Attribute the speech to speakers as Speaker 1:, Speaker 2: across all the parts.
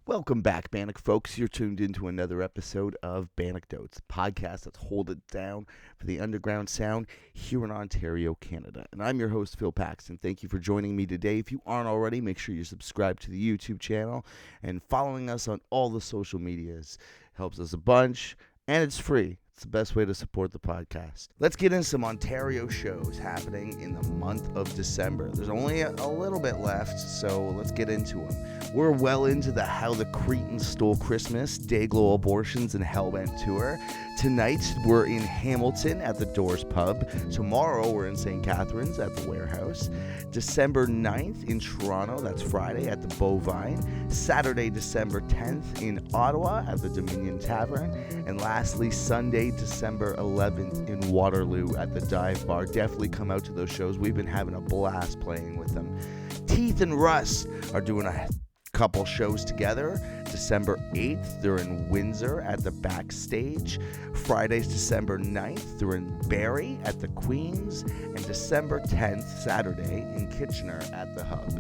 Speaker 1: Welcome back, Bannock folks. You're tuned into another episode of Bandecdotes, podcast that's hold it down for the underground sound here in Ontario, Canada. And I'm your host, Phil Paxton. Thank you for joining me today. If you aren't already, make sure you're subscribed to the YouTube channel and following us on all the social medias. Helps us a bunch, and it's free. It's the best way to support the podcast. Let's get into some Ontario shows happening in the month of December. There's only a little bit left, so let's get into them. We're well into the How the Cretans Stole Christmas, Dayglow Abortions, and Hellbent tour. Tonight, we're in Hamilton at the Doors Pub. Tomorrow, we're in St. Catharines at the Warehouse. December 9th in Toronto, that's Friday, at the Bovine. Saturday, December 10th in Ottawa at the Dominion Tavern. And lastly, Sunday, December 11th in Waterloo at the Dive Bar. Definitely come out to those shows. We've been having a blast playing with them. Teeth and Russ are doing a couple shows together. December 8th, they're in Windsor at the Backstage. Fridays, December 9th, they're in Barrie at the Queens. And December 10th, Saturday, in Kitchener at the Hub.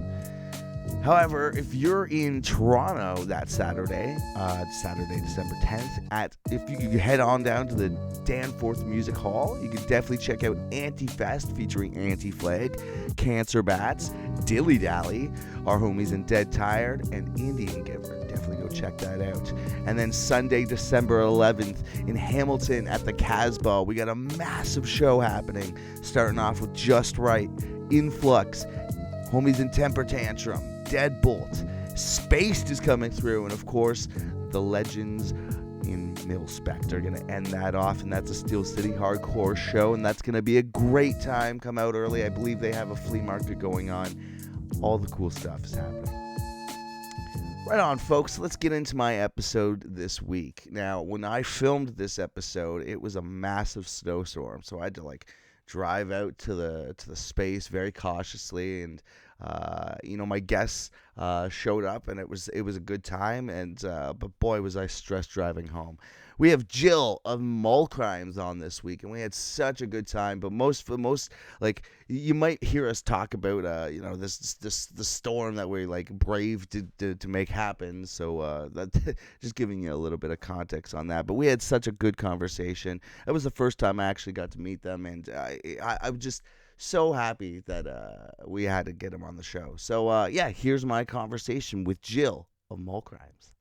Speaker 1: However, if you're in Toronto that Saturday, December 10th, if you could head on down to the Danforth Music Hall, you could definitely check out Anti-Fest featuring Anti-Flag, Cancer Bats, Dilly Dally, our homies in Dead Tired, and Indian Giver. Definitely go check that out. And then Sunday, December 11th in Hamilton at the Casbah, we got a massive show happening, starting off with Just Right, Influx, homies in Temper Tantrum, Deadbolt, Spaced is coming through, and of course, the Legends in Mil-Spect are going to end that off, and that's a Steel City Hardcore show, and that's going to be a great time. Come out early. I believe they have a flea market going on. All the cool stuff is happening. Right on, folks. Let's get into my episode this week. Now, when I filmed this episode, it was a massive snowstorm, so I had to drive out to the space very cautiously, and my guests showed up, and it was a good time, and but boy was I stressed driving home. We have Jill of Mvll Crimes on this week, and we had such a good time. But most you might hear us talk about the storm that we braved to make happen. So that just giving you a little bit of context on that. But we had such a good conversation. It was the first time I actually got to meet them, and I'm just so happy that we had to get him on the show. So here's my conversation with Jill of Mvll Crimes.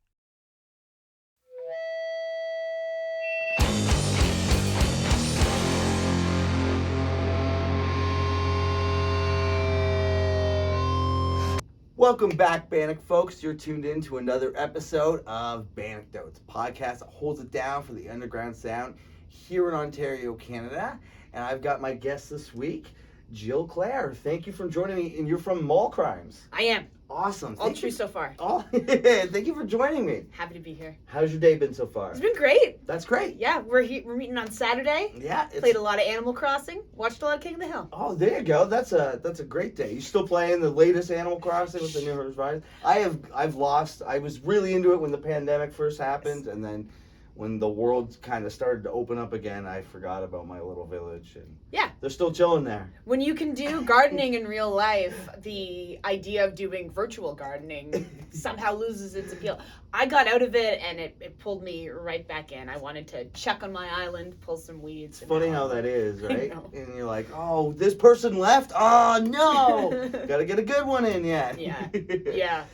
Speaker 1: Welcome back, Bannock folks. You're tuned in to another episode of Bandecdotes, a podcast that holds it down for the underground sound here in Ontario, Canada. And I've got my guest this week, Jill Clare. Thank you for joining me, and you're from Mvll Crimes.
Speaker 2: I am.
Speaker 1: Awesome.
Speaker 2: All true so far.
Speaker 1: Thank you for joining me.
Speaker 2: Happy to be here.
Speaker 1: How's your day been so far?
Speaker 2: It's been great.
Speaker 1: That's great.
Speaker 2: Yeah, we're meeting on Saturday.
Speaker 1: Yeah.
Speaker 2: Played a lot of Animal Crossing. Watched a lot of King of the Hill.
Speaker 1: Oh, there you go. That's a great day. You still playing the latest Animal Crossing with the new Horizons? I was really into it when the pandemic first happened, and then when the world kind of started to open up again, I forgot about my little village, and they're still chilling there.
Speaker 2: When you can do gardening in real life, the idea of doing virtual gardening somehow loses its appeal. I got out of it, and it pulled me right back in. I wanted to check on my island, pull some weeds.
Speaker 1: It's funny how that is, right? And you're like, oh, this person left? Oh, no! Gotta get a good one in yet.
Speaker 2: Yeah.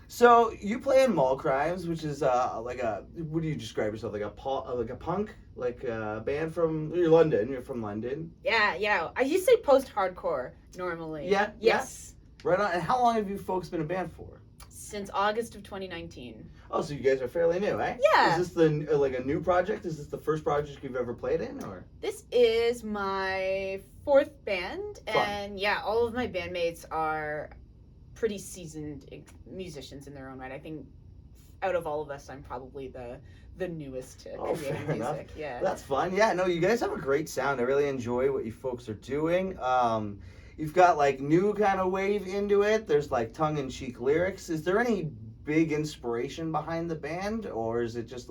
Speaker 1: So you play in Mvll Crimes, which is what do you describe yourself, like a punk, band from London? You're from London.
Speaker 2: Yeah. I used to say post-hardcore normally.
Speaker 1: Yeah.
Speaker 2: Yes.
Speaker 1: Yeah. Right on. And how long have you folks been a band for?
Speaker 2: Since August of 2019.
Speaker 1: Oh, so you guys are fairly new, eh?
Speaker 2: Yeah.
Speaker 1: Is this a new project? Is this the first project you've ever played in, or?
Speaker 2: This is my fourth band,
Speaker 1: Fun.
Speaker 2: And all of my bandmates are pretty seasoned musicians in their own right. I think out of all of us, I'm probably the newest to creating music.
Speaker 1: Enough.
Speaker 2: Yeah,
Speaker 1: that's fun. Yeah, no, you guys have a great sound. I really enjoy what you folks are doing. You've got new kind of wave into it. There's tongue-in-cheek lyrics. Is there any big inspiration behind the band, or is it just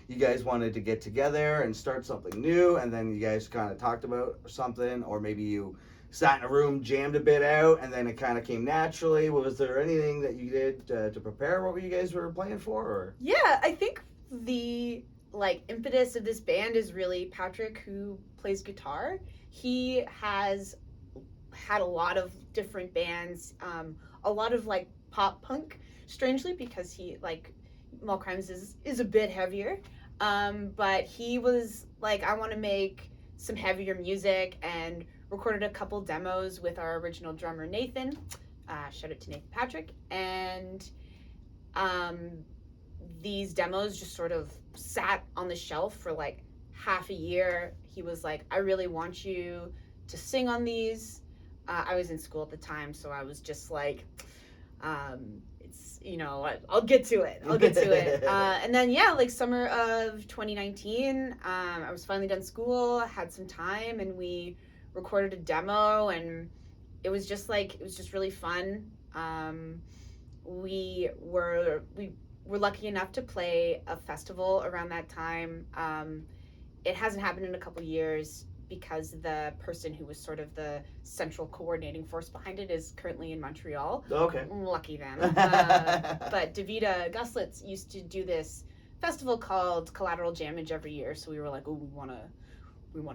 Speaker 1: you guys wanted to get together and start something new, and then you guys kind of talked about something, or maybe you sat in a room, jammed a bit out, and then it kind of came naturally? Was there anything that you did to prepare what you guys were playing for? Or?
Speaker 2: Yeah, I think the impetus of this band is really Patrick, who plays guitar. He has had a lot of different bands, a lot of pop punk, strangely, because he Mvll Crimes is a bit heavier. But he was like, I want to make some heavier music, and recorded a couple demos with our original drummer Nathan. Shout out to Nathan Patrick. And these demos just sort of sat on the shelf for half a year. He was like, I really want you to sing on these. I was in school at the time, so I was just like, it's, I'll get to it. And then, summer of 2019, I was finally done school, had some time, and we recorded a demo, and it was just really fun. We were lucky enough to play a festival around that time. It hasn't happened in a couple years because the person who was sort of the central coordinating force behind it is currently in Montreal.
Speaker 1: Okay.
Speaker 2: Lucky them. But Davida Guslitz used to do this festival called Collateral Jamage every year, so we were like, oh, we want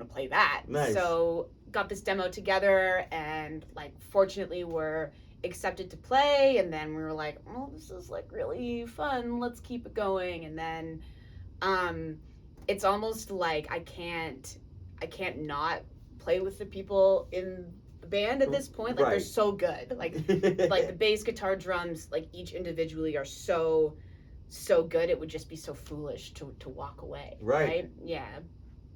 Speaker 2: to play that.
Speaker 1: Nice.
Speaker 2: So got this demo together, and fortunately we're accepted to play, and then we were like, oh, this is really fun, let's keep it going. And then it's almost like I can't not play with the people in the band at this point. They're so good. The bass, guitar, drums, each individually are so good, it would just be so foolish to walk away. Right? Yeah.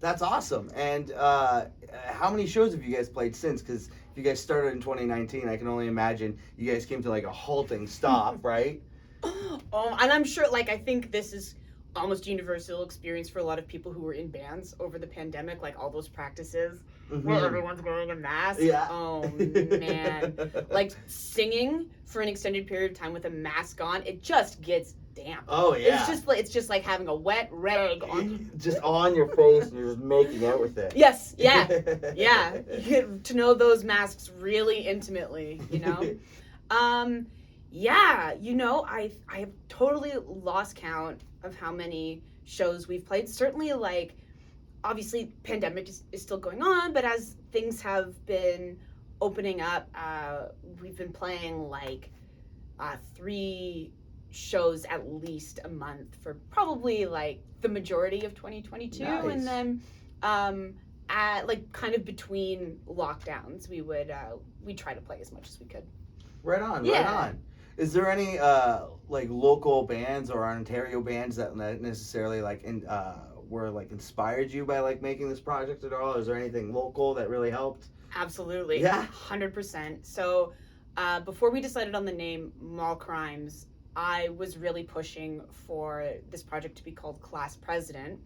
Speaker 1: That's awesome. And how many shows have you guys played since? Because if you guys started in 2019, I can only imagine you guys came to a halting stop, right?
Speaker 2: And I'm sure, I think this is almost universal experience for a lot of people who were in bands over the pandemic, all those practices where everyone's wearing a mask.
Speaker 1: Yeah.
Speaker 2: Oh, man. Singing for an extended period of time with a mask on, it just gets damp.
Speaker 1: Oh, yeah.
Speaker 2: It's just like having a wet rag on
Speaker 1: just on your face, and you're just making out with it.
Speaker 2: Yes, yeah. Yeah. You get to know those masks really intimately, Yeah, I have totally lost count of how many shows we've played. Certainly, obviously, pandemic is still going on, but as things have been opening up, we've been playing 3 shows at least a month for probably the majority of 2022.
Speaker 1: Nice.
Speaker 2: And then at kind of between lockdowns, we'd try to play as much as we could.
Speaker 1: Right on. Is there any local bands or Ontario bands that necessarily were inspired you by making this project at all? Is there anything local that really helped?
Speaker 2: Absolutely.
Speaker 1: Yeah.
Speaker 2: 100%. So before we decided on the name Mvll Crimes, I was really pushing for this project to be called Class President,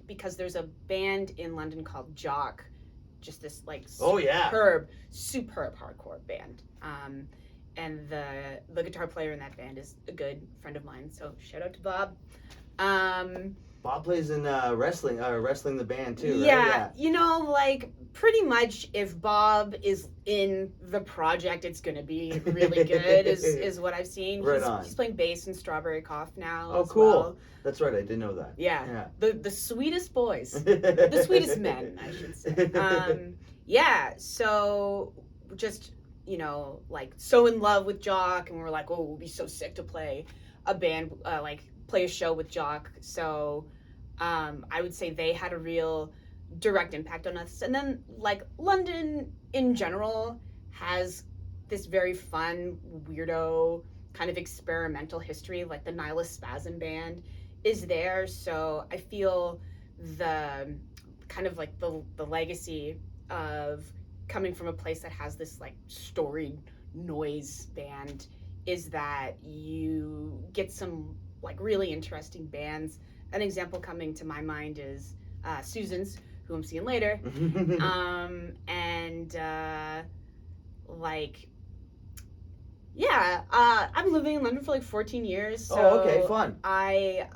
Speaker 2: because there's a band in London called Jock, just this superb hardcore band. And the guitar player in that band is a good friend of mine, so shout out to Bob.
Speaker 1: Bob plays in wrestling the band too,
Speaker 2: yeah,
Speaker 1: right?
Speaker 2: Yeah, pretty much if Bob is in the project, it's gonna be really good, is what I've seen. He's playing bass in Strawberry Cough now.
Speaker 1: Oh, cool. Well. That's right, I didn't know that.
Speaker 2: Yeah. The sweetest boys. The sweetest men, I should say. Yeah, so just, so in love with Jock, and we're like, oh, we'll be so sick to play a band, play a show with Jock. So I would say they had a real direct impact on us. And then London in general has this very fun, weirdo, kind of experimental history. The Nihilist Spasm band is there. So I feel the kind of the legacy of coming from a place that has this storied noise band is that you get some really interesting bands. An example coming to my mind is Susan's, who I'm seeing later. I've been living in London for 14 years. So
Speaker 1: okay, fun.
Speaker 2: I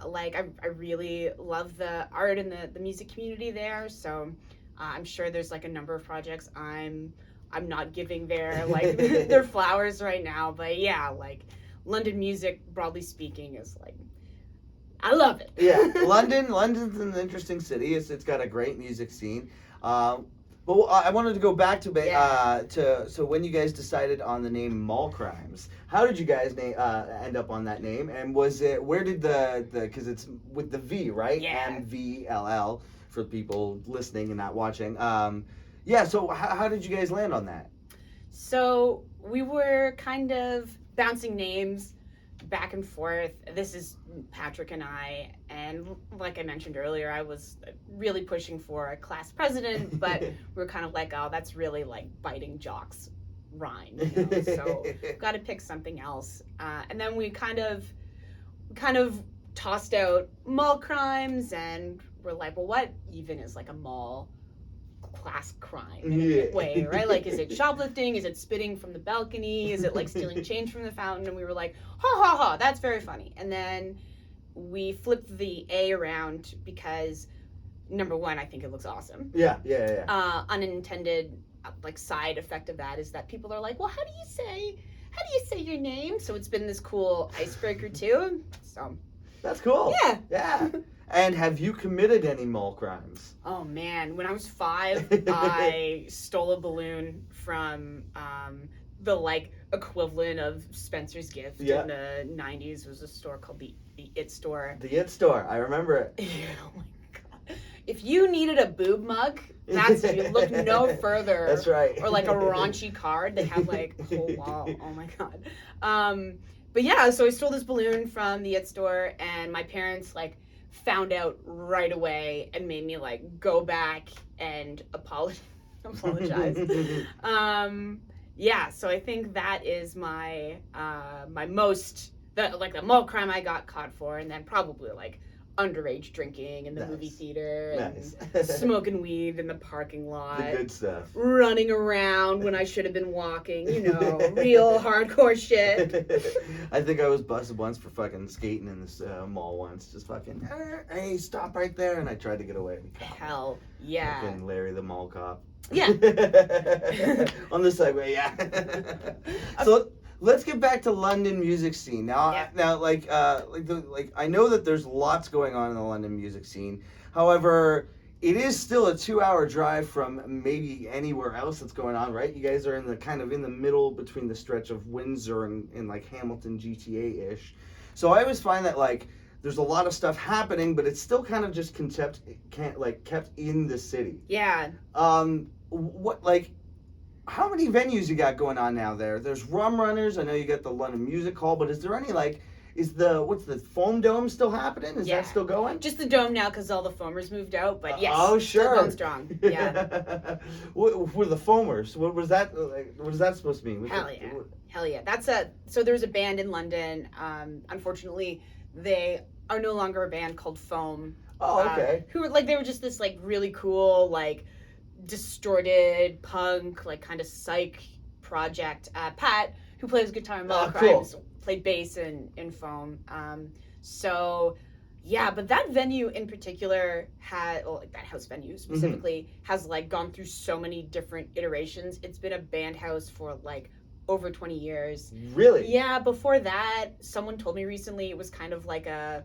Speaker 2: really love the art and the music community there. So I'm sure there's a number of projects I'm I'm not giving their like their flowers right now, but yeah, like London music, broadly speaking, is like I love it.
Speaker 1: Yeah, London's an interesting city. It's got a great music scene. But I wanted to go back to so when you guys decided on the name Mvll Crimes. How did you guys end up on that name? And was it where did the because it's with the V, right?
Speaker 2: Yeah.
Speaker 1: Mvll for people listening and not watching. Yeah. So how did you guys land on that?
Speaker 2: So we were kind of bouncing names back and forth. This is Patrick and I, and like I mentioned earlier, I was really pushing for a class president, but we were kind of like, oh, that's really like biting jocks rhyme, you know? So got to pick something else. And then we kind of tossed out Mvll Crimes, and we're like, well, what even is like a mall class crime in a way, right? Like, is it shoplifting? Is it spitting from the balcony? Is it like stealing change from the fountain? And we were like, ha ha ha, that's very funny. And then we flipped the A around because, number one, I think it looks awesome.
Speaker 1: Yeah.
Speaker 2: Unintended like side effect of that is that people are like, well, how do you say your name? So it's been this cool icebreaker too. So
Speaker 1: that's cool.
Speaker 2: Yeah.
Speaker 1: And have you committed any Mvll Crimes?
Speaker 2: Oh man, when I was 5, I stole a balloon from the like equivalent of Spencer's Gift in the 90s. It was a store called the It Store.
Speaker 1: The It Store, I remember it.
Speaker 2: Oh my god. If you needed a boob mug, that's you look no further.
Speaker 1: That's right.
Speaker 2: Or like a raunchy card. They have like a whole wall. Oh my god. But yeah, so I stole this balloon from the It Store, and my parents like found out right away and made me like go back and apologize. Yeah, so I think that is my my most the Mvll crime I got caught for, and then probably like underage drinking in the movie theater and smoking weed in the parking lot.
Speaker 1: The good stuff.
Speaker 2: Running around when I should have been walking, you know, real hardcore shit.
Speaker 1: I think I was busted once for fucking skating in this mall once. Just fucking, hey, stop right there. And I tried to get away.
Speaker 2: Hell yeah.
Speaker 1: Fucking Larry the mall cop.
Speaker 2: Yeah.
Speaker 1: On the Segway, yeah. So let's get back to London music scene now.
Speaker 2: Yeah.
Speaker 1: Now, I know that there's lots going on in the London music scene. However, it is still a 2-hour drive from maybe anywhere else that's going on, right? You guys are in the middle between the stretch of Windsor and like Hamilton, GTA-ish. So I always find that like there's a lot of stuff happening, but it's still kind of just kept in the city.
Speaker 2: Yeah.
Speaker 1: How many venues you got going on now there? There's Rum Runners. I know you got the London Music Hall, but is there any what's the Foam Dome still happening? Is that still going?
Speaker 2: Just the Dome now because all the foamers moved out, but yes.
Speaker 1: Oh, sure.
Speaker 2: Still going strong. Yeah.
Speaker 1: What were the foamers? What was that? What is that supposed to mean?
Speaker 2: Hell yeah. So there was a band in London. Unfortunately, they are no longer a band called Foam.
Speaker 1: Oh, okay.
Speaker 2: They were just this like really cool like distorted punk like kind of psych project. Pat, who plays guitar in Mvll Crimes, played bass in Foam. So yeah, but that venue in particular that house venue specifically has like gone through so many different iterations. It's been a band house for like over 20 years.
Speaker 1: Really?
Speaker 2: Yeah, before that, someone told me recently it was kind of like a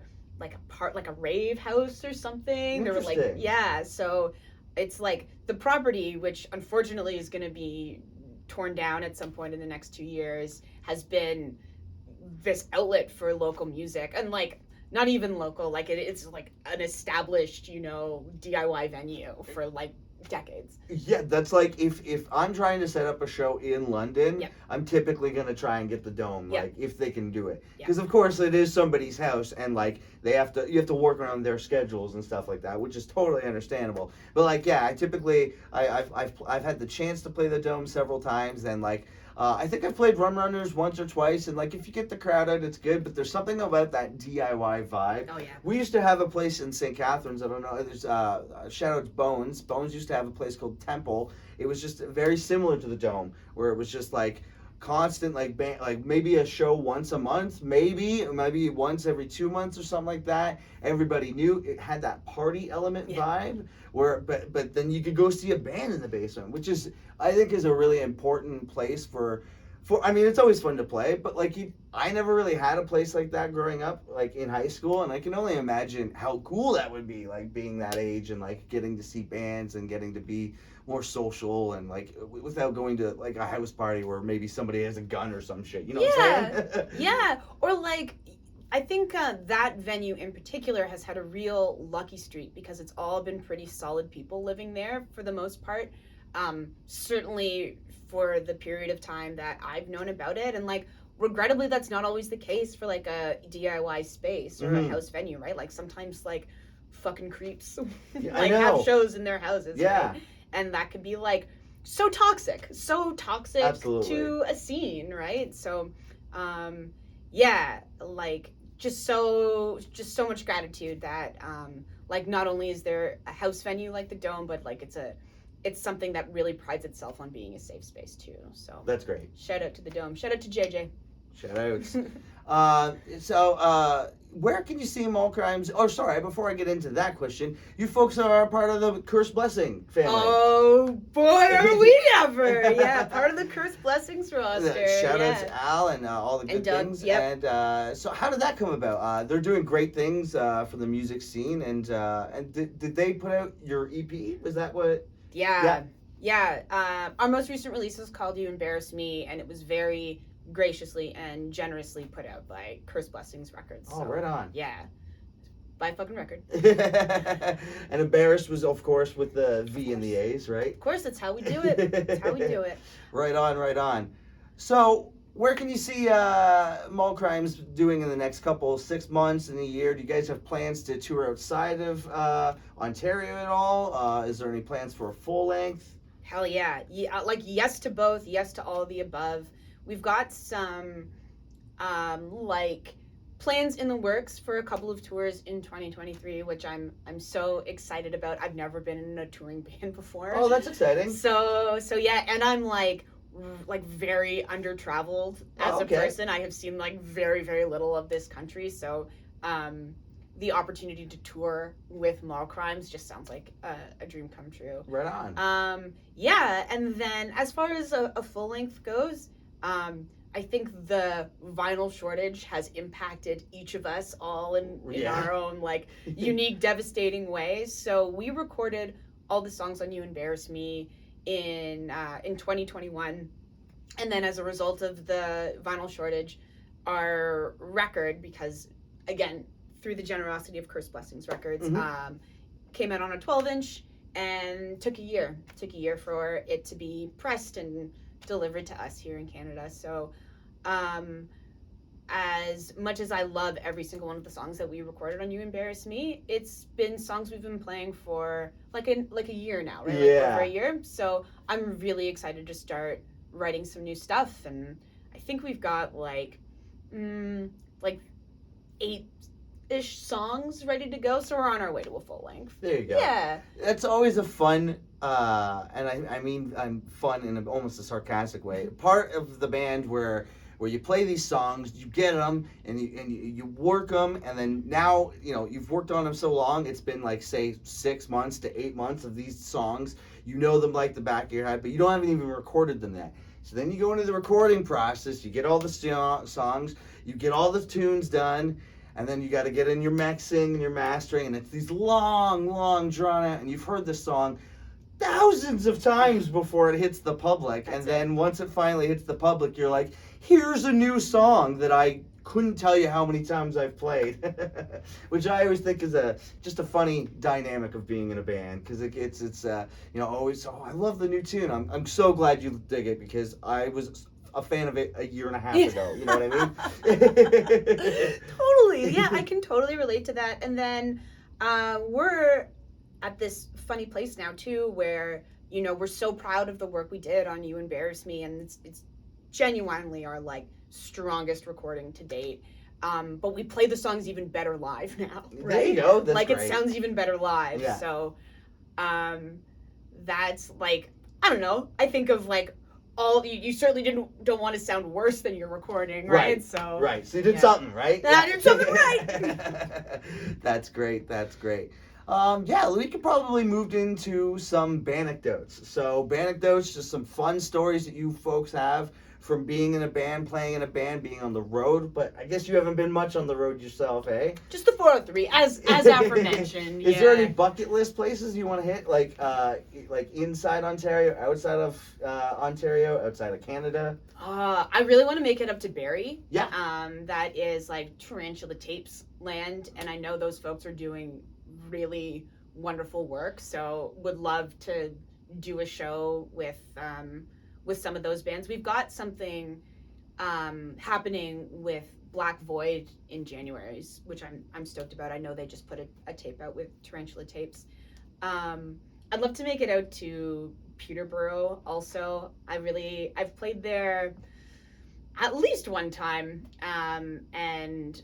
Speaker 2: rave house or something. They were like, yeah, so it's like the property, which unfortunately is going to be torn down at some point in the next 2 years, has been this outlet for local music. And like, not even local, like it's like an established, you know, DIY venue for like decades.
Speaker 1: Yeah, that's like if I'm trying to set up a show in London, I'm typically going to try and get the Dome, like if they can do it. Because of course it is somebody's house and like you have to work around their schedules and stuff like that, which is totally understandable. But like I've had the chance to play the Dome several times, and like I think I've played Rum Runners once or twice, and like if you get the crowd out, it's good. But there's something about that DIY vibe.
Speaker 2: Oh yeah.
Speaker 1: We used to have a place in St. Catharines. I don't know. There's shout out to Bones. Bones used to have a place called Temple. It was just very similar to the Dome, where it was just like constant like band, like maybe a show once a month, maybe once every 2 months or something like that. Everybody knew it had that party element vibe where, but then you could go see a band in the basement, which is I think is a really important place for. I mean, it's always fun to play, but like I never really had a place like that growing up, like in high school, and I can only imagine how cool that would be, like being that age and like getting to see bands and getting to be more social and like without going to like a house party where maybe somebody has a gun or some shit. You know what I'm saying?
Speaker 2: Yeah. Or like, I think that venue in particular has had a real lucky streak because it's all been pretty solid people living there for the most part. Certainly for the period of time that I've known about it, and like regrettably that's not always the case for like a DIY space or a house venue, right? Like sometimes like fucking creeps like have shows in their houses, right? And that could be like so toxic Absolutely. To a scene, right? So like just so much gratitude that like not only is there a house venue like the Dome, but like it's something that really prides itself on being a safe space too. So
Speaker 1: that's great.
Speaker 2: Shout out to the Dome. Shout out to JJ.
Speaker 1: Shout outs. So where can you see Mvll Crimes? Oh, sorry. Before I get into that question, you folks are part of the Curse Blessing family.
Speaker 2: Oh boy, are we ever! Yeah, part of the Curse Blessings roster.
Speaker 1: Shout out to Al and all the good things.
Speaker 2: Yep.
Speaker 1: And so, how did that come about? They're doing great things for the music scene. And did they put out your EP? Was that what?
Speaker 2: Yeah. Our most recent release was called You Embarrass Me, and it was very graciously and generously put out by Curse Blessings Records.
Speaker 1: Oh, right on.
Speaker 2: Yeah. By fucking record.
Speaker 1: And Embarrassed was, of course, with the V and the A's, right?
Speaker 2: Of course, that's how we do it. That's how we do it.
Speaker 1: Right on. So, where can you see Mvll Crimes doing in the next 6 months and a year? Do you guys have plans to tour outside of Ontario at all? Is there any plans for a full length?
Speaker 2: Hell yeah. Like yes to both, yes to all of the above. We've got some like plans in the works for a couple of tours in 2023, which I'm so excited about. I've never been in a touring band before.
Speaker 1: Oh, that's exciting.
Speaker 2: So yeah, and I'm like very under traveled as a person. I have seen like very, very little of this country. So the opportunity to tour with Mvll Crimes just sounds like a dream come true.
Speaker 1: Right on.
Speaker 2: Yeah, and then as far as a full length goes, I think the vinyl shortage has impacted each of us all in our own like unique, devastating ways. So we recorded all the songs on You Embarrass Me in 2021, and then as a result of the vinyl shortage, our record, because again through the generosity of Curse Blessings Records, came out on a 12-inch and took a year for it to be pressed and delivered to us here in Canada. So as much as I love every single one of the songs that we recorded on You Embarrass Me, it's been songs we've been playing for like a year now, right?
Speaker 1: Yeah.
Speaker 2: Like over a year. So I'm really excited to start writing some new stuff, and I think we've got like 8-ish songs ready to go, so we're on our way to a full length.
Speaker 1: There you go.
Speaker 2: Yeah.
Speaker 1: That's always a fun, and I mean I'm fun in almost a sarcastic way, part of the band where you play these songs, you get them, and you work them, and then now, you've worked on them so long, it's been like, say, 6 months to 8 months of these songs, you know them like the back of your head, but you haven't even recorded them yet. So then you go into the recording process, you get all the songs, you get all the tunes done, and then you got to get in your mixing and your mastering, and it's these long, drawn out, and you've heard this song thousands of times before it hits the public.
Speaker 2: That's
Speaker 1: and then once it finally hits the public, you're like, here's a new song that I couldn't tell you how many times I've played. Which I always think is just a funny dynamic of being in a band, because it's always, I love the new tune. I'm so glad you dig it, because I was a fan of it a year and a half ago. You know what I mean?
Speaker 2: Totally. Yeah, I can totally relate to that. And then we're at this funny place now too, where we're so proud of the work we did on You Embarrass Me, and it's genuinely our like strongest recording to date. But we play the songs even better live now, right?
Speaker 1: There you go. That's
Speaker 2: like
Speaker 1: great.
Speaker 2: It sounds even better live.
Speaker 1: Yeah.
Speaker 2: So that's like, I don't know. I think of like you certainly don't want to sound worse than you're recording, right? So
Speaker 1: you did something right.
Speaker 2: I did something right.
Speaker 1: That's great. Yeah, we could probably move into some Bandecdotes. So Bandecdotes, just some fun stories that you folks have from being in a band, playing in a band, being on the road. But I guess you haven't been much on the road yourself, eh?
Speaker 2: Just the 403, as aforementioned.
Speaker 1: Is there any bucket list places you want to hit, like inside Ontario, outside of Ontario, outside of Canada?
Speaker 2: I really want to make it up to Barrie.
Speaker 1: Yeah.
Speaker 2: That is like Tarantula Tapes land, and I know those folks are doing really wonderful work. So would love to do a show with some of those bands. We've got something happening with Black Void in January, which I'm stoked about. I know they just put a tape out with Tarantula Tapes. I'd love to make it out to Peterborough also. I've played there at least one time, and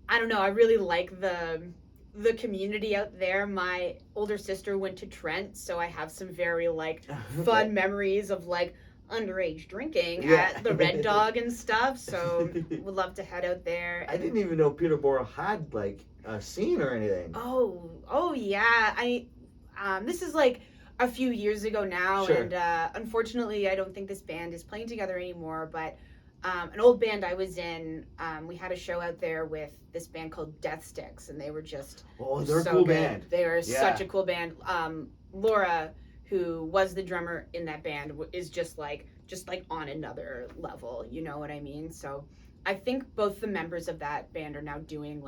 Speaker 2: I don't know, I really like the community out there. My older sister went to Trent, so I have some very fun memories of underage drinking at the Red Dog and stuff, so would love to head out there.
Speaker 1: I didn't even know Peterborough had a scene or anything.
Speaker 2: Oh yeah. This is a few years ago now,
Speaker 1: sure.
Speaker 2: And unfortunately I don't think this band is playing together anymore, but an old band I was in, we had a show out there with this band called Death Sticks, and they were just
Speaker 1: they're
Speaker 2: so
Speaker 1: a cool
Speaker 2: good.
Speaker 1: band.
Speaker 2: They are such a cool band. Laura, who was the drummer in that band, is just on another level, you know what I mean? So I think both the members of that band are now doing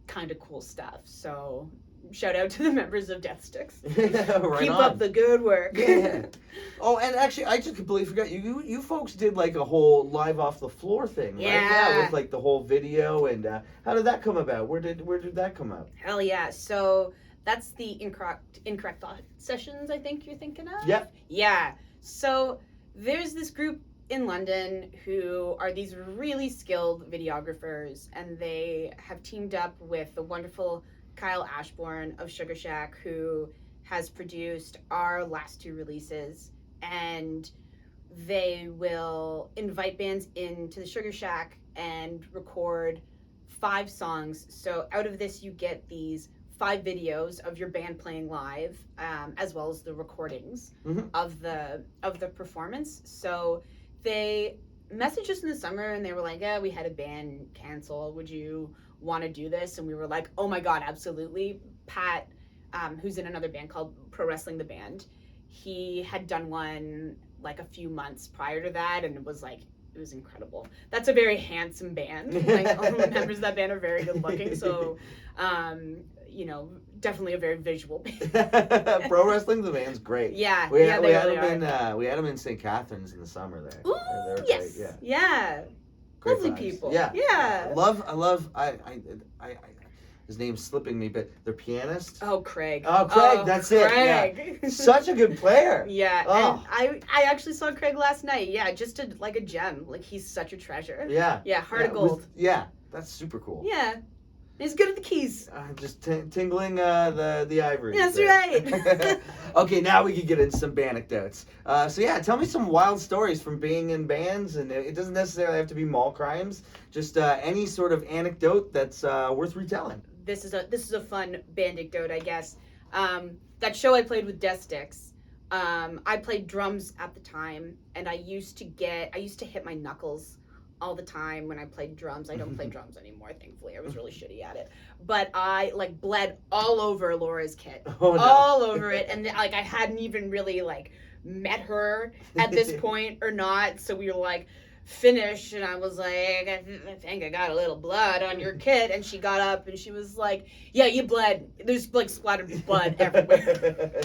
Speaker 2: kind of cool stuff. So shout out to the members of Death Sticks.
Speaker 1: Right
Speaker 2: Keep
Speaker 1: on.
Speaker 2: up the good work.
Speaker 1: Yeah. Oh, and actually, I just completely forgot. You folks did a whole live off the floor thing, right?
Speaker 2: Yeah.
Speaker 1: With the whole video, and how did that come about? Where did that come out?
Speaker 2: Hell yeah! So that's the incorrect thought sessions, I think you're thinking of.
Speaker 1: Yep.
Speaker 2: Yeah. So there's this group in London who are these really skilled videographers, and they have teamed up with the wonderful Kyle Ashbourne of Sugar Shack, who has produced our last two releases, and they will invite bands into the Sugar Shack and record 5 songs. So out of this you get these 5 videos of your band playing live, as well as the recordings of the performance. So they messaged us in the summer and they were like, yeah, we had a band cancel, would you want to do this? And we were like, oh my god, absolutely. Pat, who's in another band called Pro Wrestling the Band, he had done one a few months prior to that, and it was incredible. That's a very handsome band. All the members of that band are very good looking, so definitely a very visual band.
Speaker 1: Pro Wrestling the Band's great.
Speaker 2: Yeah,
Speaker 1: we
Speaker 2: they
Speaker 1: had
Speaker 2: really
Speaker 1: them we had them in St. Catharines in the summer there.
Speaker 2: Ooh,
Speaker 1: They're
Speaker 2: yes.
Speaker 1: great,
Speaker 2: Yeah.
Speaker 1: Great
Speaker 2: Lovely
Speaker 1: vibes.
Speaker 2: people.
Speaker 1: Yeah. I love his name's slipping me, but their pianist.
Speaker 2: Oh, Craig.
Speaker 1: That's
Speaker 2: Craig.
Speaker 1: it. Yeah. Such a good player.
Speaker 2: Yeah.
Speaker 1: Oh.
Speaker 2: And I actually saw Craig last night. Yeah, just a gem. He's such a treasure.
Speaker 1: Yeah.
Speaker 2: Yeah, heart of gold.
Speaker 1: That's super cool.
Speaker 2: Yeah. He's good at the keys.
Speaker 1: Just tingling the ivory.
Speaker 2: That's right.
Speaker 1: Okay, now we can get into some Bandecdotes. Tell me some wild stories from being in bands, and it doesn't necessarily have to be Mvll Crimes. Just any sort of anecdote that's worth retelling.
Speaker 2: This is a fun Bandecdote, I guess. That show I played with Death Sticks. I played drums at the time, and I used to hit my knuckles all the time when I played drums. I don't play drums anymore, thankfully. I was really shitty at it. But I bled all over Laura's kit.
Speaker 1: Oh, no.
Speaker 2: All over it. And I hadn't even really met her at this point or not. So we were finished, and I was like, I think I got a little blood on your kit. And she got up and she was like, yeah, you bled. There's splattered blood everywhere.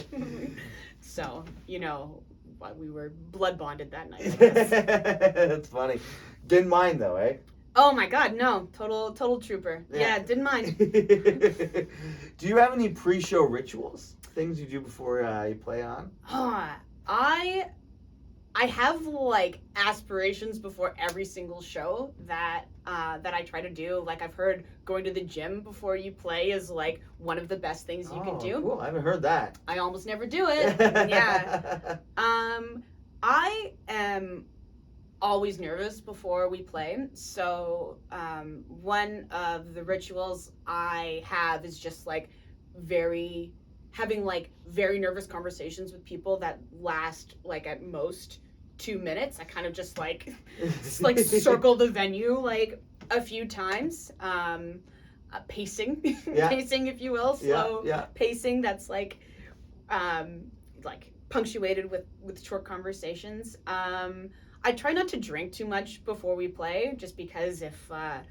Speaker 2: So, we were blood bonded that night, I guess.
Speaker 1: That's funny. Didn't mind though, eh?
Speaker 2: Oh my god, no. Total trooper. Yeah, didn't mind.
Speaker 1: Do you have any pre-show rituals? Things you do before you play on?
Speaker 2: I have aspirations before every single show that I try to do. I've heard going to the gym before you play is one of the best things you can do.
Speaker 1: Cool. I haven't heard that.
Speaker 2: I almost never do it. Yeah. I am always nervous before we play. So one of the rituals I have is just like having like very nervous conversations with people that last like at most 2 minutes. I kind of just like circle the venue like a few times. Pacing, pacing, if you will, slow pacing. That's like punctuated with short conversations. I try not to drink too much before we play, just because if I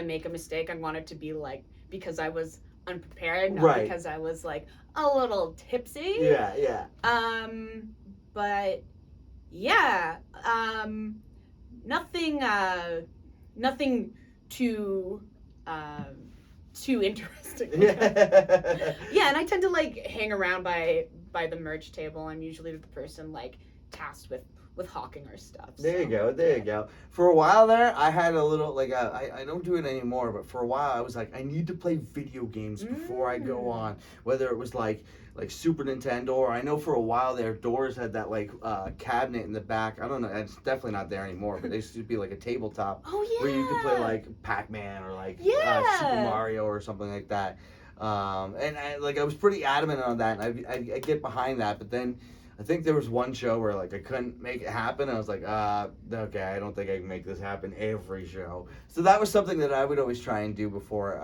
Speaker 2: make a mistake, I want it to be like because I was unprepared, not because I was like a little tipsy.
Speaker 1: Yeah.
Speaker 2: But yeah, nothing too interesting. Yeah, and I tend to like hang around by the merch table. I'm usually the person like tasked with hawking our stuff.
Speaker 1: There you go. For a while there, I had a little like I don't do it anymore, but for a while I was like, I need to play video games before I go on. Whether it was like Super Nintendo, or I know for a while there, Doors had that like cabinet in the back. I don't know, it's definitely not there anymore, but there used to be like a tabletop where you could play like Pac-Man or like Super Mario or something like that. And I was pretty adamant on that, and I get behind that, but then I think there was one show where like I couldn't make it happen. I was like, okay, I don't think I can make this happen every show. So that was something that I would always try and do before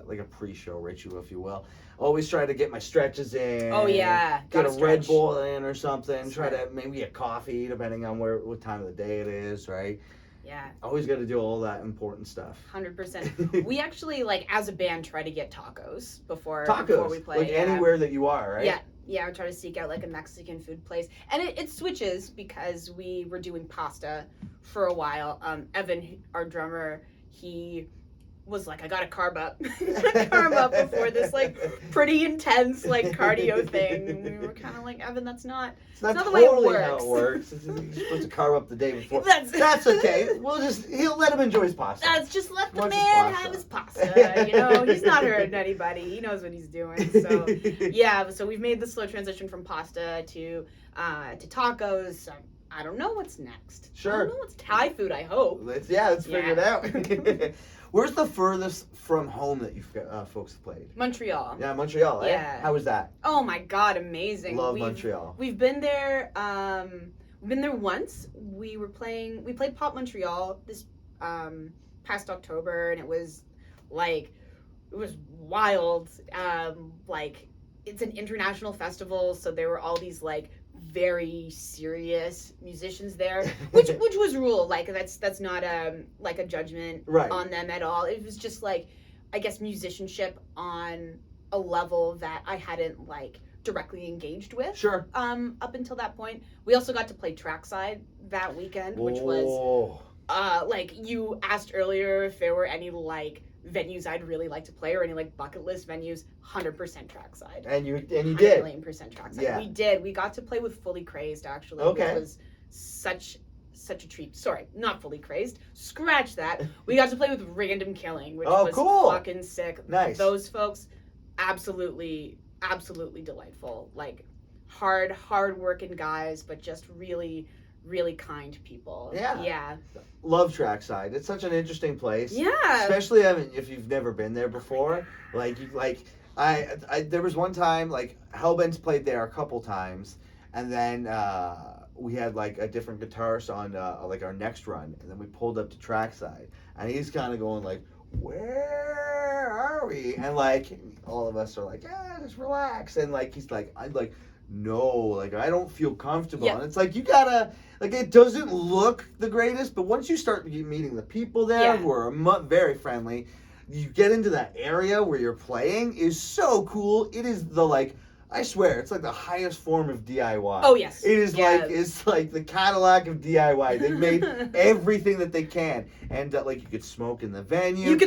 Speaker 1: like a pre-show ritual, if you will. Always try to get my stretches in.
Speaker 2: Oh yeah,
Speaker 1: get a Red Bull in or something. Try to maybe get coffee, depending on what time of the day it is, right?
Speaker 2: Yeah.
Speaker 1: Always got to do all that important stuff.
Speaker 2: 100%. We actually as a band try to get tacos before we play.
Speaker 1: Like anywhere that you are, right?
Speaker 2: Yeah. Yeah, I try to seek out like a Mexican food place. And it switches because we were doing pasta for a while. Evan, our drummer, he was like, I gotta carb up. Before this like pretty intense like cardio thing. And we were kind of like, Evan, that's not the way it works.
Speaker 1: How it works. You're supposed to carb up the day before. That's okay. He'll let him enjoy his pasta.
Speaker 2: That's just let the man have his pasta. You know, he's not hurting anybody. He knows what he's doing. So yeah, so we've made the slow transition from pasta to tacos. I don't know what's next.
Speaker 1: Sure.
Speaker 2: I don't know what's Thai food, I hope.
Speaker 1: Let's figure it out. Where's the furthest from home that you folks have played?
Speaker 2: Montreal.
Speaker 1: Yeah, Montreal.
Speaker 2: Yeah.
Speaker 1: Eh? How was that?
Speaker 2: Oh my God, amazing.
Speaker 1: Montreal.
Speaker 2: We've been there. We've been there once. We played Pop Montreal this past October, and it was wild. It's an international festival, so there were all these very serious musicians there, which was rule. That's not a judgment on them at all. It was just I guess musicianship on a level that I hadn't directly engaged with.
Speaker 1: Sure.
Speaker 2: Up until that point, we also got to play trackside that weekend, which was you asked earlier if there were any venues I'd really like to play or any bucket list venues. 100% trackside. And you did. 100% trackside. Yeah. We did. We got to play with Fully Crazed actually.
Speaker 1: Okay.
Speaker 2: It was such a treat. Sorry, not Fully Crazed. Scratch that. We got to play with Random Killing, which was
Speaker 1: cool.
Speaker 2: fucking sick.
Speaker 1: Nice.
Speaker 2: Those folks, absolutely delightful. Hard working guys, but just really kind people. Yeah.
Speaker 1: Love Trackside. It's such an interesting place.
Speaker 2: Yeah.
Speaker 1: Especially if you've never been there before. There was one time Hellbent's played there a couple times, and then we had a different guitarist on our next run, and then we pulled up to Trackside, and he's kind of going where are we? And all of us are just relax, and he's no, I don't feel comfortable. Yeah. And it's you gotta, it doesn't look the greatest, but once you start meeting the people there who are very friendly, you get into that area where you're playing is so cool. It is I swear, it's the highest form of DIY.
Speaker 2: Oh, yes.
Speaker 1: It is it's the Cadillac of DIY. They've made everything that they can. And you could smoke in the venue.
Speaker 2: You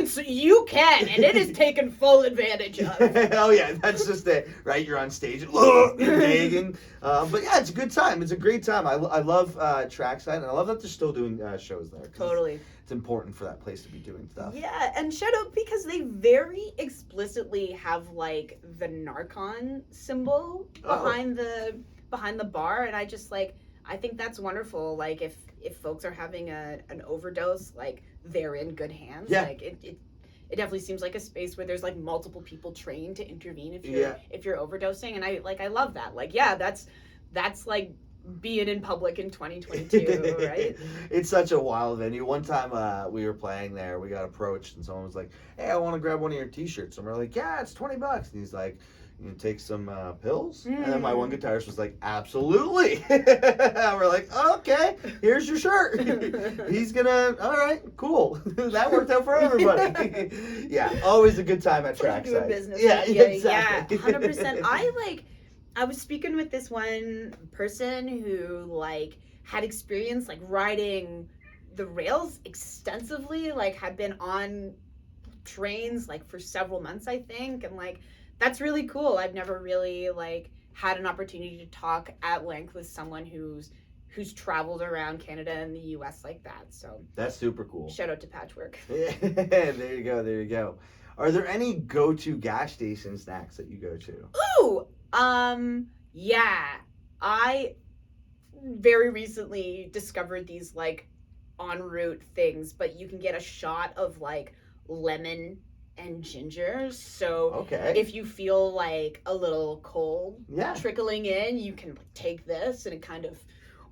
Speaker 2: can, and it is taken full advantage of.
Speaker 1: Oh yeah, that's just it, right? You're on stage, you're begging. But yeah, it's a good time. It's a great time. I love Trackside, and I love that they're still doing shows there.
Speaker 2: Totally.
Speaker 1: It's important for that place to be doing stuff.
Speaker 2: Yeah, and shout out because they very explicitly have the Narcon symbol behind the bar, and I just I think that's wonderful. Like if folks are having an overdose, like they're in good hands.
Speaker 1: Yeah.
Speaker 2: Like it definitely seems like a space where there's like multiple people trained to intervene
Speaker 1: Yeah.
Speaker 2: if you're overdosing, and I love that. Like yeah, that's like being in public in 2022, right?
Speaker 1: It's such a wild venue. One time we were playing there, we got approached and someone was like, "Hey, I want to grab one of your t-shirts." And we're like, "Yeah, it's $20." And he's like, "You can take some pills?" And then my one guitarist was like, "Absolutely." We're like, "Okay, here's your shirt." He's gonna, all right, cool. That worked out for everybody. Yeah, always a good time at trackside.
Speaker 2: Business.
Speaker 1: Yeah, exactly.
Speaker 2: Yeah, 100%. I was speaking with this one person who like had experience like riding the rails extensively, like had been on trains like for several months, I think, and like that's really cool. I've never really like had an opportunity to talk at length with someone who's traveled around Canada and the US like that. So
Speaker 1: that's super cool.
Speaker 2: Shout out to Patchwork.
Speaker 1: There you go. Are there any go-to gas station snacks that you go to?
Speaker 2: Ooh, yeah. I very recently discovered these like en route things, but you can get a shot of like lemon and ginger. So
Speaker 1: okay,
Speaker 2: if you feel like a little cold
Speaker 1: yeah,
Speaker 2: trickling in, you can take this and it kind of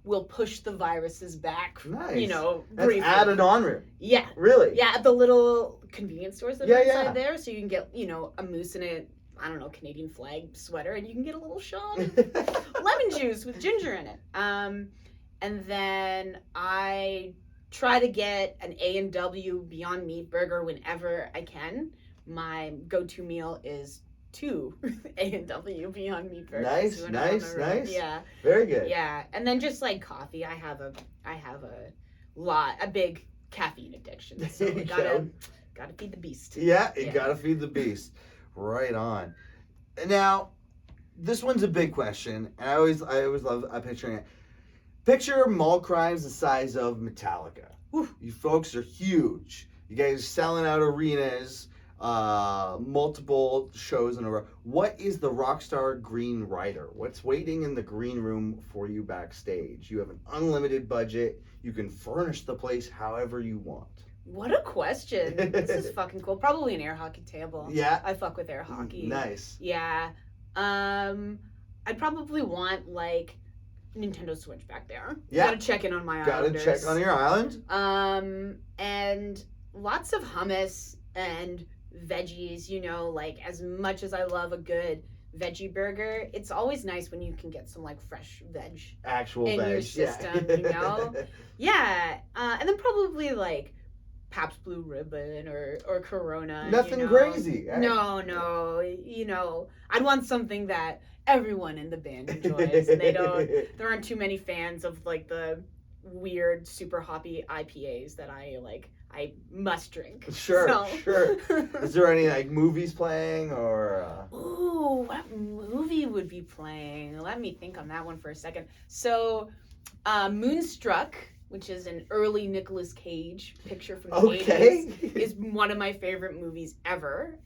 Speaker 2: will push the viruses back.
Speaker 1: Nice.
Speaker 2: You know,
Speaker 1: that's
Speaker 2: briefly.
Speaker 1: added on route.
Speaker 2: Yeah.
Speaker 1: Really?
Speaker 2: Yeah, at the little convenience stores that are inside
Speaker 1: yeah.
Speaker 2: there. So you can get, you know, a moose in a, I don't know, Canadian flag sweater, and you can get a little shot of lemon juice with ginger in it. And then I try to get an A&W Beyond Meat burger whenever I can. My go-to meal is 2 A&W Beyond Meat burgers.
Speaker 1: Nice.
Speaker 2: Yeah.
Speaker 1: Very good.
Speaker 2: Yeah, and then just like coffee, I have a big caffeine addiction. So you gotta feed the beast.
Speaker 1: Yeah, you gotta feed the beast. Right on. Now, this one's a big question, and I always love picturing it. Picture Mvll Crimes the size of Metallica.
Speaker 2: Oof.
Speaker 1: You folks are huge. You guys are selling out arenas, multiple shows in a row. What is the Rockstar Green Rider? What's waiting in the green room for you backstage? You have an unlimited budget. You can furnish the place however you want.
Speaker 2: What a question. This is fucking cool. Probably an air hockey table.
Speaker 1: Yeah.
Speaker 2: I fuck with air hockey.
Speaker 1: Nice.
Speaker 2: Yeah. I'd probably want like Nintendo Switch back there.
Speaker 1: Yeah.
Speaker 2: Gotta check in on my
Speaker 1: Islanders. Gotta check on your island.
Speaker 2: And lots of hummus and veggies, you know, like as much as I love a good veggie burger, it's always nice when you can get some like fresh veg
Speaker 1: actual
Speaker 2: in
Speaker 1: veg
Speaker 2: your system, you know. Yeah. And then probably like Pabst Blue Ribbon or Corona.
Speaker 1: Nothing crazy.
Speaker 2: No. You know, I'd want something that everyone in the band enjoys, and there aren't too many fans of like the weird super hoppy IPAs that I must drink.
Speaker 1: Sure. Is there any like movies playing or?
Speaker 2: Ooh, what movie would be playing? Let me think on that one for a second. So, Moonstruck, which is an early Nicolas Cage picture from the 80s, is one of my favorite movies ever.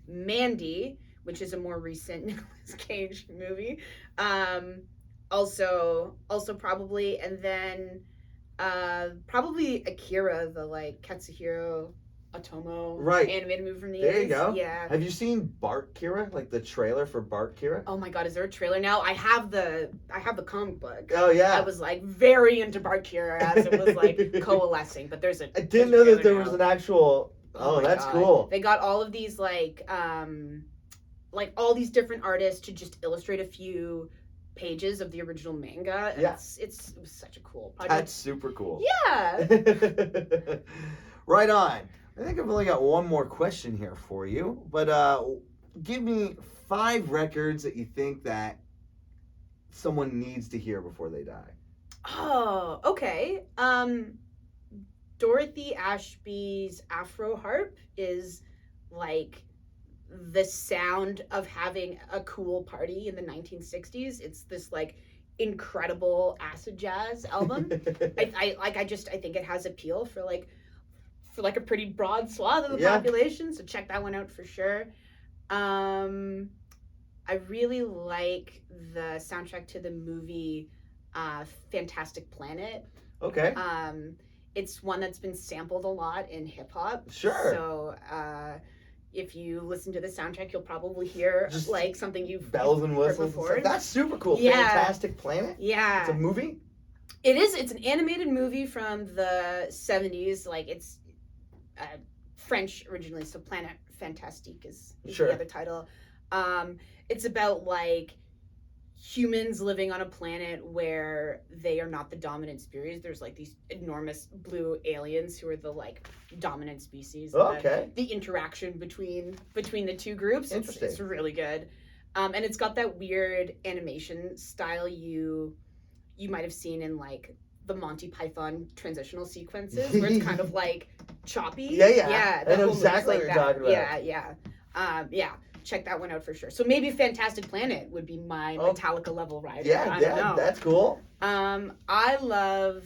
Speaker 2: Mandy, which is a more recent Nicolas Cage movie. Also probably, and then probably Akira, the like Katsuhiro Otomo animated movie from the 80s.
Speaker 1: There you go.
Speaker 2: Yeah.
Speaker 1: Have you seen Bart Kira? Like the trailer for Bart Kira?
Speaker 2: Oh my god, is there a trailer now? I have the comic book.
Speaker 1: Oh yeah.
Speaker 2: I was like very into Bart Kira as it was like coalescing, but there's a
Speaker 1: I didn't know that there was an actual that's
Speaker 2: God.
Speaker 1: Cool.
Speaker 2: They got all of these like all these different artists to just illustrate a few pages of the original manga. And it was such a cool project.
Speaker 1: That's super cool.
Speaker 2: Yeah.
Speaker 1: Right on. I think I've only got one more question here for you, but give me 5 records that you think that someone needs to hear before they die.
Speaker 2: Oh, okay. Dorothy Ashby's Afro Harp is like the sound of having a cool party in the 1960s. It's this like incredible acid jazz album. I think it has appeal for a pretty broad swath of the population, so check that one out for sure. I really like the soundtrack to the movie Fantastic Planet.
Speaker 1: Okay.
Speaker 2: It's one that's been sampled a lot in hip hop.
Speaker 1: Sure.
Speaker 2: So if you listen to the soundtrack, you'll probably hear
Speaker 1: Just
Speaker 2: like something you've
Speaker 1: bells and
Speaker 2: heard
Speaker 1: whistles.
Speaker 2: before.
Speaker 1: That's super cool.
Speaker 2: Yeah.
Speaker 1: Fantastic Planet.
Speaker 2: Yeah.
Speaker 1: It's a movie.
Speaker 2: It is. It's an animated movie from the 70s. Like it's French originally, so Planet Fantastique is
Speaker 1: Sure.
Speaker 2: the other title. It's about like humans living on a planet where they are not the dominant species. There's like these enormous blue aliens who are the like dominant species.
Speaker 1: Okay.
Speaker 2: The interaction between the two groups.
Speaker 1: Interesting.
Speaker 2: It's really good. And it's got that weird animation style you might have seen in like the Monty Python transitional sequences where it's kind of like choppy.
Speaker 1: Yeah. I know
Speaker 2: whole
Speaker 1: exactly
Speaker 2: movie's
Speaker 1: what you're talking about.
Speaker 2: Yeah. Check that one out for sure. So maybe Fantastic Planet would be my Metallica level rider.
Speaker 1: Yeah,
Speaker 2: I don't know.
Speaker 1: That's cool.
Speaker 2: I love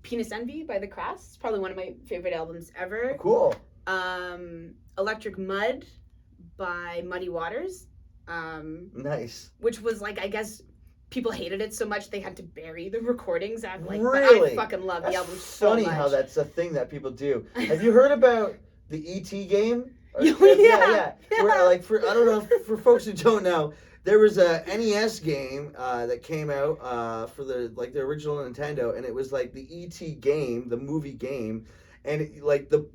Speaker 2: Penis Envy by The Crass. It's probably one of my favorite albums ever.
Speaker 1: Cool.
Speaker 2: Electric Mud by Muddy Waters.
Speaker 1: Nice.
Speaker 2: Which was like, I guess people hated it so much they had to bury the recordings.
Speaker 1: Really?
Speaker 2: I fucking love the album
Speaker 1: so
Speaker 2: so much.
Speaker 1: funny how that's a thing that people do. Have you heard about the ET game?
Speaker 2: Yeah.
Speaker 1: Where, like, for I don't know, for folks who don't know, there was a NES game that came out for the original Nintendo, and it was like the ET game, the movie game, and like the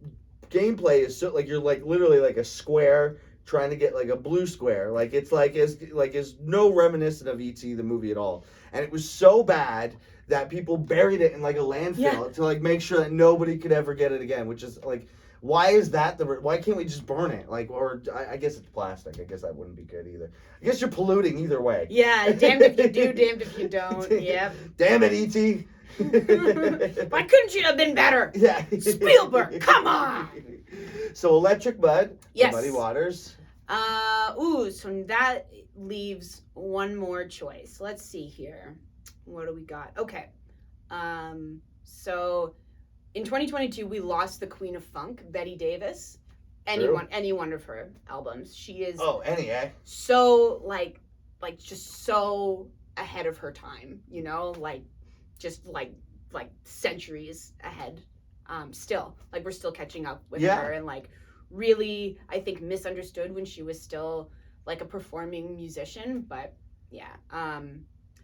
Speaker 1: gameplay is so like you're like literally like a square trying to get like a blue square, like it's like is no reminiscent of ET the movie at all, and it was so bad that people buried it in like a landfill to like make sure that nobody could ever get it again, which is like. Why is that why can't we just burn it? Like, or I guess it's plastic. I guess that wouldn't be good either. I guess you're polluting either way.
Speaker 2: Yeah, damned if you do, damned if you don't. Yep.
Speaker 1: Damn it, E.T.
Speaker 2: Why couldn't you have been better?
Speaker 1: Yeah.
Speaker 2: Spielberg, come on.
Speaker 1: So Electric Mud.
Speaker 2: Yes.
Speaker 1: Muddy Waters.
Speaker 2: So that leaves one more choice. Let's see here. What do we got? Okay. So in 2022, we lost the Queen of Funk, Betty Davis. Any one of her albums. She is so like just so ahead of her time, you know, like just like centuries ahead. Still, like we're still catching up with her, and like really, I think misunderstood when she was still like a performing musician. But yeah,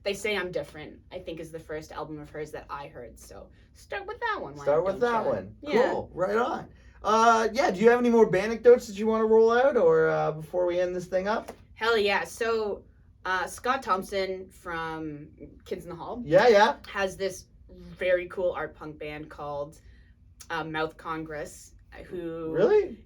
Speaker 2: They Say I'm Different, I think, is the first album of hers that I heard. So start with that one.
Speaker 1: Start with that one.
Speaker 2: Yeah.
Speaker 1: Cool. Right on. Do you have any more Bandecdotes that you want to roll out, or before we end this thing up?
Speaker 2: Hell yeah. So Scott Thompson from Kids in the Hall has this very cool art punk band called Mouth Congress, who...
Speaker 1: Really?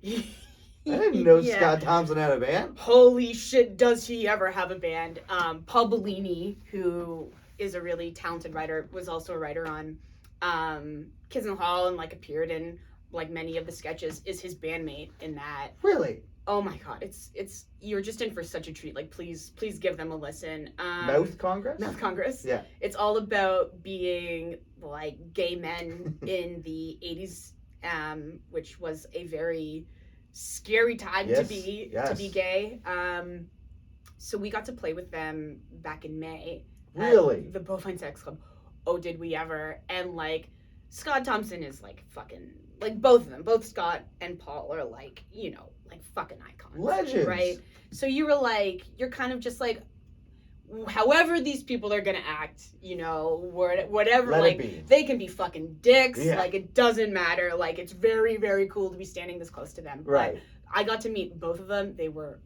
Speaker 1: I didn't know Scott Thompson had a band.
Speaker 2: Holy shit, does he ever have a band. Paul Bellini, who is a really talented writer, was also a writer on Kids in the Hall and like appeared in like many of the sketches, is his bandmate in that.
Speaker 1: Really?
Speaker 2: Oh my god, it's you're just in for such a treat. Like please give them a listen.
Speaker 1: Mouth Congress?
Speaker 2: Mouth Congress.
Speaker 1: Yeah.
Speaker 2: It's all about being like gay men in the 80s, which was a very scary time to be gay. So we got to play with them back in May.
Speaker 1: Really?
Speaker 2: At the Bovine Sex Club. Oh, did we ever? And like Scott Thompson is like fucking like both of them, both Scott and Paul are like, you know, like fucking icons.
Speaker 1: Legends.
Speaker 2: Right? So you're kind of just like, however these people are gonna act, you know, whatever, like they can be fucking dicks, like it doesn't matter, like it's very, very cool to be standing this close to them.
Speaker 1: Right.
Speaker 2: But I got to meet both of them. They were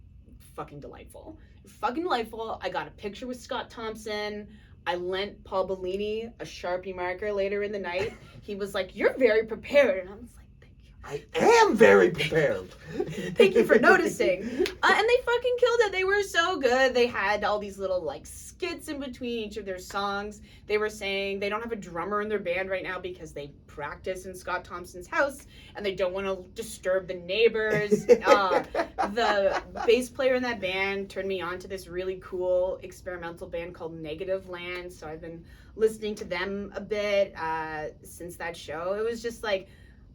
Speaker 2: fucking delightful. I got a picture with Scott Thompson. I lent Paul Bellini a Sharpie marker later in the night. He was like, "You're very prepared," and I was like, "Thank you."
Speaker 1: I am very prepared.
Speaker 2: Thank you for noticing. And they fucking killed it. They were so good. They had all these little like skits in between each of their songs. They were saying they don't have a drummer in their band right now because they practice in Scott Thompson's house and they don't want to disturb the neighbors. The bass player in that band turned me on to this really cool experimental band called Negative Land. So I've been listening to them a bit since that show. It was just like,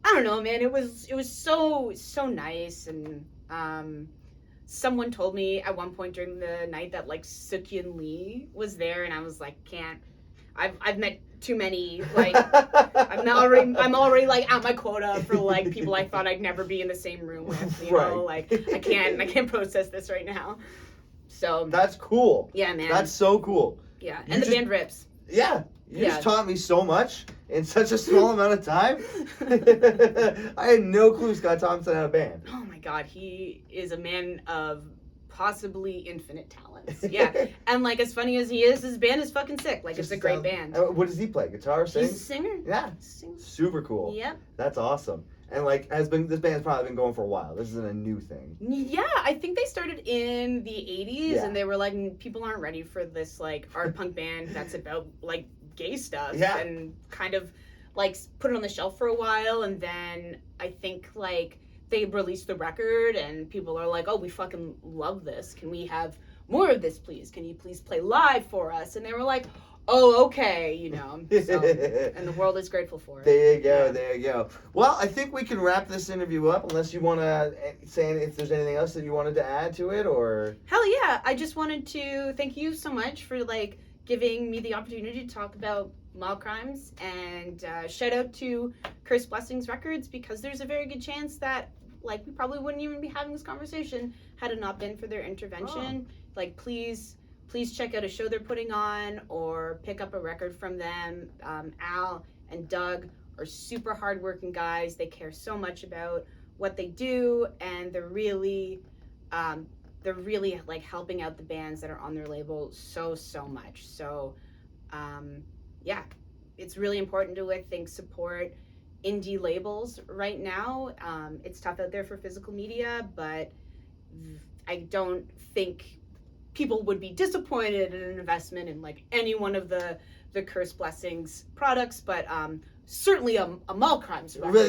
Speaker 2: I don't know, man. It was so nice, and someone told me at one point during the night that like Sukyin Lee was there, and I was like, can't. I've met too many, like I'm already like at my quota for like people I thought I'd never be in the same room with, you know, like I can't process this right now. So
Speaker 1: that's cool.
Speaker 2: Yeah, man.
Speaker 1: That's so cool.
Speaker 2: Yeah, and the band rips.
Speaker 1: Yeah. You just taught me so much in such a small amount of time. I had no clue Scott Thompson had a band.
Speaker 2: Oh my God, he is a man of possibly infinite talents. Yeah, and like as funny as he is, his band is fucking sick. Like it's a great band.
Speaker 1: What does he play? Guitar, sing?
Speaker 2: He's a singer.
Speaker 1: Yeah, super cool.
Speaker 2: Yep. That's
Speaker 1: awesome. And like this band's probably been going for a while. This isn't a new thing.
Speaker 2: Yeah, I think they started in the 80s, and they were like, people aren't ready for this like art punk band that's about like gay stuff, and kind of like put it on the shelf for a while, and then I think like they released the record, and people are like, oh, we fucking love this. Can we have more of this, please? Can you please play live for us? And they were like, oh, okay, you know. So, and the world is grateful for it.
Speaker 1: There you go. Well, I think we can wrap this interview up, unless you want to say if there's anything else that you wanted to add to it, or.
Speaker 2: Hell yeah! I just wanted to thank you so much for like giving me the opportunity to talk about Mvll Crimes, and shout out to Cursed Blessings Records, because there's a very good chance that like we probably wouldn't even be having this conversation had it not been for their intervention. Like please check out a show they're putting on, or pick up a record from them. Al and Doug are super hardworking guys. They care so much about what they do, and they're really like helping out the bands that are on their label so much. So yeah, it's really important to I think support indie labels right now. It's tough out there for physical media, but I don't think people would be disappointed in an investment in like any one of the Cursed Blessings products, but certainly a Mvll Crimes record.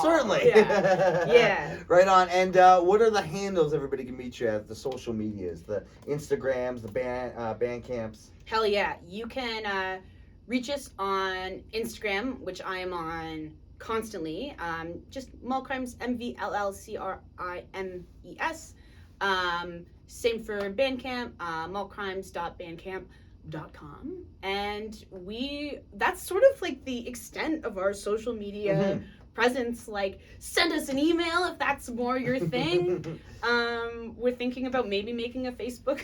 Speaker 1: Certainly.
Speaker 2: Yeah.
Speaker 1: Right on. And what are the handles everybody can meet you at? The social medias, the Instagrams, the band camps.
Speaker 2: Hell yeah. You can reach us on Instagram, which I am on constantly. Just Mvll Crimes, MVLLCRIMES. Same for Bandcamp, mvllcrimes.bandcamp.com. And that's sort of like the extent of our social media presence. Like, send us an email if that's more your thing. We're thinking about maybe making a Facebook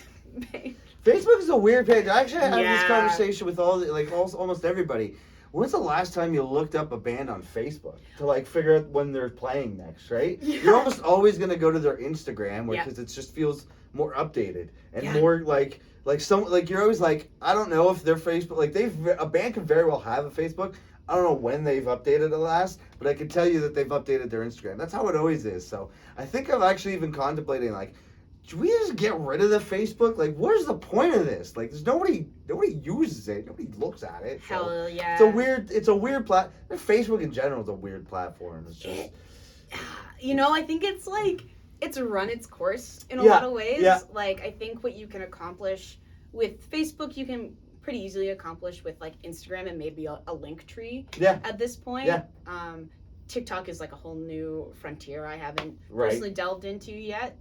Speaker 2: page.
Speaker 1: Facebook is a weird page. I actually had this conversation with almost everybody. When's the last time you looked up a band on Facebook to like figure out when they're playing next, right? Yeah. You're almost always going to go to their Instagram because it just feels more updated and more like you're always like, I don't know if their Facebook, like a band could very well have a Facebook. I don't know when they've updated it last, but I can tell you that they've updated their Instagram. That's how it always is. So I think I'm actually even contemplating like, should we just get rid of the Facebook? Like, what is the point of this? Like, there's nobody uses it. Nobody looks at it. So
Speaker 2: hell yeah.
Speaker 1: It's a weird Facebook in general is a weird platform. It's just,
Speaker 2: you know, I think it's like, it's run its course in a lot of ways. Yeah. Like, I think what you can accomplish with Facebook, you can pretty easily accomplish with like Instagram and maybe a link tree at this point. Yeah. TikTok is like a whole new frontier I haven't personally delved into yet.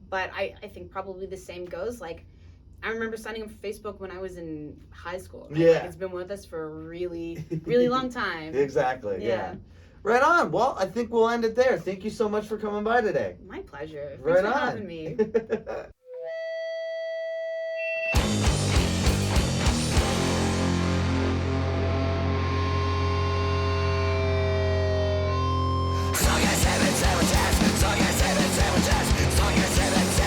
Speaker 2: But I think probably the same goes. Like, I remember signing up for Facebook when I was in high school. Right? Yeah. Like, it's been with us for a really, really long time.
Speaker 1: Exactly, yeah. Right on. Well, I think we'll end it there. Thank you so much for coming by today.
Speaker 2: My pleasure.
Speaker 1: Right
Speaker 2: Thanks for
Speaker 1: on.
Speaker 2: having me.